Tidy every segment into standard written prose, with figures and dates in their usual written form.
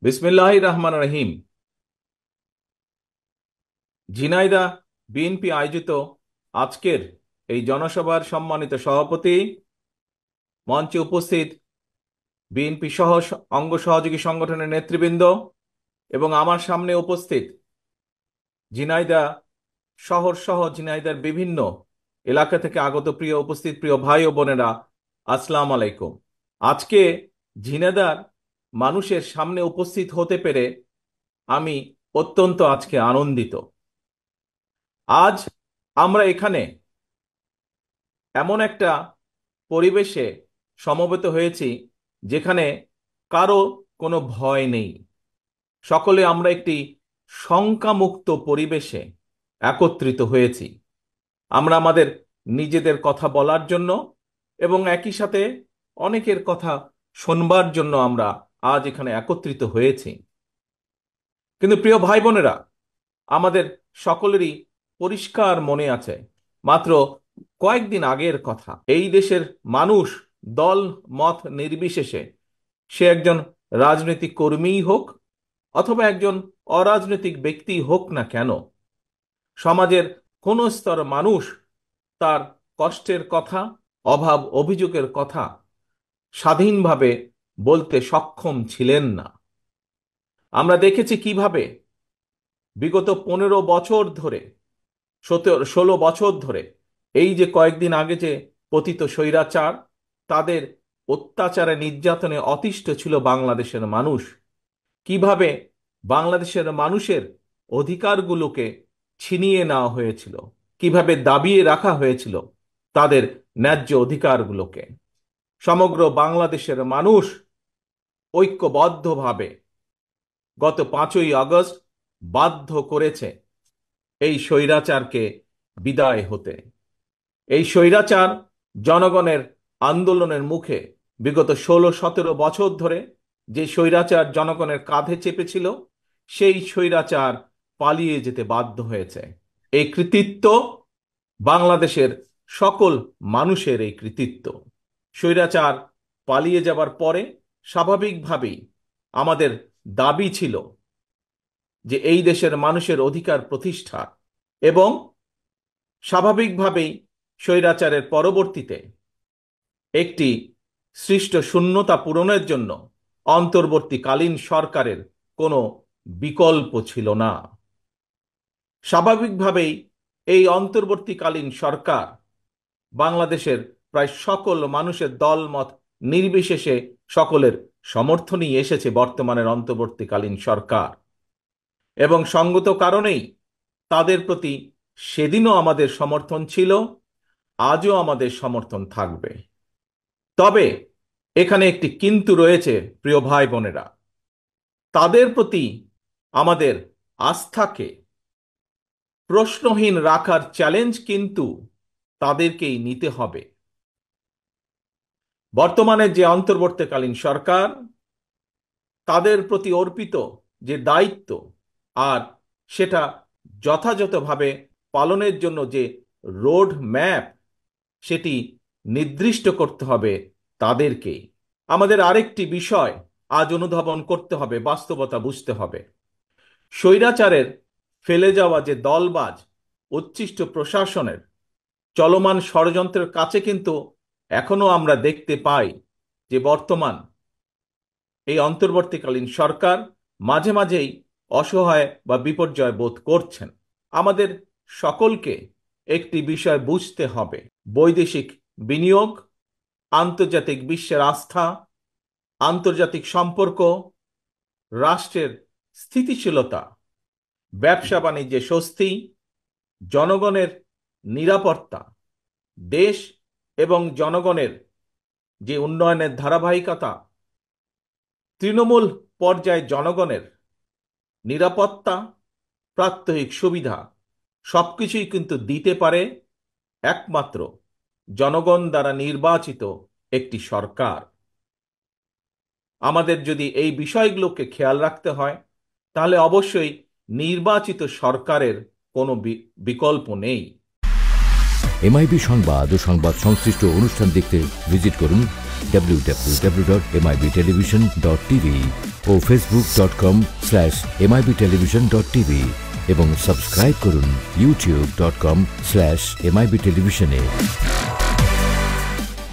বিসমিল্লাহির রহমান রহিম। ঝিনাইদহ বিএনপি আয়োজিত আজকের এই জনসভার সম্মানিত সভাপতি, মঞ্চে উপস্থিত বিএনপি সহ অঙ্গ সহযোগী সংগঠনের নেতৃবৃন্দ এবং আমার সামনে উপস্থিত ঝিনাইদহ শহর সহ ঝিনাইদহের বিভিন্ন এলাকা থেকে আগত প্রিয় ভাই ও বোনেরা, আসসালামু আলাইকুম। আজকে ঝিনাইদহের মানুষের সামনে উপস্থিত হতে পেরে আমি অত্যন্ত আজকে আনন্দিত। আজ আমরা এখানে এমন একটা পরিবেশে সমবেত হয়েছি যেখানে কারো কোনো ভয় নেই। সকলে আমরা একটি শঙ্কামুক্ত পরিবেশে একত্রিত হয়েছি। আমরা আমাদের নিজেদের কথা বলার জন্য এবং একই সাথে অনেকের কথা শুনবার জন্য আমরা আজ এখানে একত্রিত হয়েছি। কিন্তু প্রিয় ভাই বোনেরা, আমাদের সকলেরই পরিষ্কার মনে আছে মাত্র কয়েকদিন আগের কথা। এই দেশের মানুষ দল মত নির্বিশেষে, সে একজন রাজনৈতিক কর্মীই হোক অথবা একজন অরাজনৈতিক ব্যক্তি হোক না কেন, সমাজের কোন স্তর মানুষ তার কষ্টের কথা, অভাব অভিযোগের কথা স্বাধীনভাবে বলতে সক্ষম ছিলেন না। আমরা দেখেছি কিভাবে বিগত 15 বছর ধরে, 16 বছর ধরে, এই যে কয়েকদিন আগে যে পতিত স্বৈরাচার, তাদের অত্যাচারে নির্যাতনে অতিষ্ঠ ছিল বাংলাদেশের মানুষ। কিভাবে বাংলাদেশের মানুষের অধিকারগুলোকে ছিনিয়ে নেওয়া হয়েছিল, কিভাবে দাবিয়ে রাখা হয়েছিল তাদের ন্যায্য অধিকারগুলোকে। সমগ্র বাংলাদেশের মানুষ ঐক্যবদ্ধভাবে গত 5ই আগস্ট বাধ্য করেছে এই স্বৈরাচারকে বিদায় হতে। এই স্বৈরাচার জনগণের আন্দোলনের মুখে বিগত 16-17 বছর ধরে যে স্বৈরাচার জনগণের কাঁধে চেপেছিল, সেই স্বৈরাচার পালিয়ে যেতে বাধ্য হয়েছে। এই কৃতিত্ব বাংলাদেশের সকল মানুষের এই কৃতিত্ব। স্বৈরাচার পালিয়ে যাবার পরে স্বাভাবিকভাবেই আমাদের দাবি ছিল যে এই দেশের মানুষের অধিকার প্রতিষ্ঠা, এবং স্বাভাবিকভাবেই স্বৈরাচারের পরবর্তীতে একটি সৃষ্ট শূন্যতা পূরণের জন্য অন্তর্বর্তীকালীন সরকারের কোনো বিকল্প ছিল না। স্বাভাবিকভাবেই এই অন্তর্বর্তীকালীন সরকার বাংলাদেশের প্রায় সকল মানুষের দলমত নির্বিশেষে সকলের সমর্থনই এসেছে বর্তমানের অন্তর্বর্তীকালীন সরকার, এবং সঙ্গত কারণেই তাদের প্রতি সেদিনও আমাদের সমর্থন ছিল, আজও আমাদের সমর্থন থাকবে। তবে এখানে একটি কিন্তু রয়েছে প্রিয় ভাই বোনেরা। তাদের প্রতি আমাদের আস্থাকে প্রশ্নহীন রাখার চ্যালেঞ্জ কিন্তু তাদেরকেই নিতে হবে। বর্তমানে যে অন্তর্বর্তীকালীন সরকার, তাদের প্রতি অর্পিত যে দায়িত্ব, আর সেটা যথাযথভাবে পালনের জন্য যে রোড ম্যাপ, সেটি নির্দিষ্ট করতে হবে তাদেরকে। আমাদের আরেকটি বিষয় আজ অনুধাবন করতে হবে, বাস্তবতা বুঝতে হবে। স্বৈরাচারের ফেলে যাওয়া যে দলবাজ উচ্ছিষ্ট প্রশাসনের চলমান ষড়যন্ত্রের কাছে কিন্তু এখনো আমরা দেখতে পাই যে বর্তমান এই অন্তর্বর্তীকালীন সরকার মাঝে মাঝেই অসহায় বা বিপর্যয় বোধ করছেন। আমাদের সকলকে একটি বিষয় বুঝতে হবে, বৈদেশিক বিনিয়োগ, আন্তর্জাতিক বিশ্বের আস্থা, আন্তর্জাতিক সম্পর্ক, রাষ্ট্রের স্থিতিশীলতা, ব্যবসা বাণিজ্যে স্বস্তি, জনগণের নিরাপত্তা, দেশ এবং জনগণের যে উন্নয়নের ধারাবাহিকতা, তৃণমূল পর্যায়ে জনগণের নিরাপত্তা, প্রাত্যহিক সুবিধা, সবকিছুই কিন্তু দিতে পারে একমাত্র জনগণ দ্বারা নির্বাচিত একটি সরকার। আমাদের যদি এই বিষয়গুলোকে খেয়াল রাখতে হয়, তাহলে অবশ্যই নির্বাচিত সরকারের কোনো বিকল্প নেই। এমআইবি সংবাদ ও সংবাদ সংশ্লিষ্ট অনুষ্ঠান দেখতে ভিজিট করুন www.mibtelevision.tv। ও facebook.com/mibtelevision.tv এবং সাবস্ক্রাইব করুন youtube.com/mibtelevision-এ।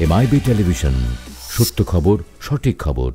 MIB টেলিভিশন, সত্য খবর, সঠিক খবর।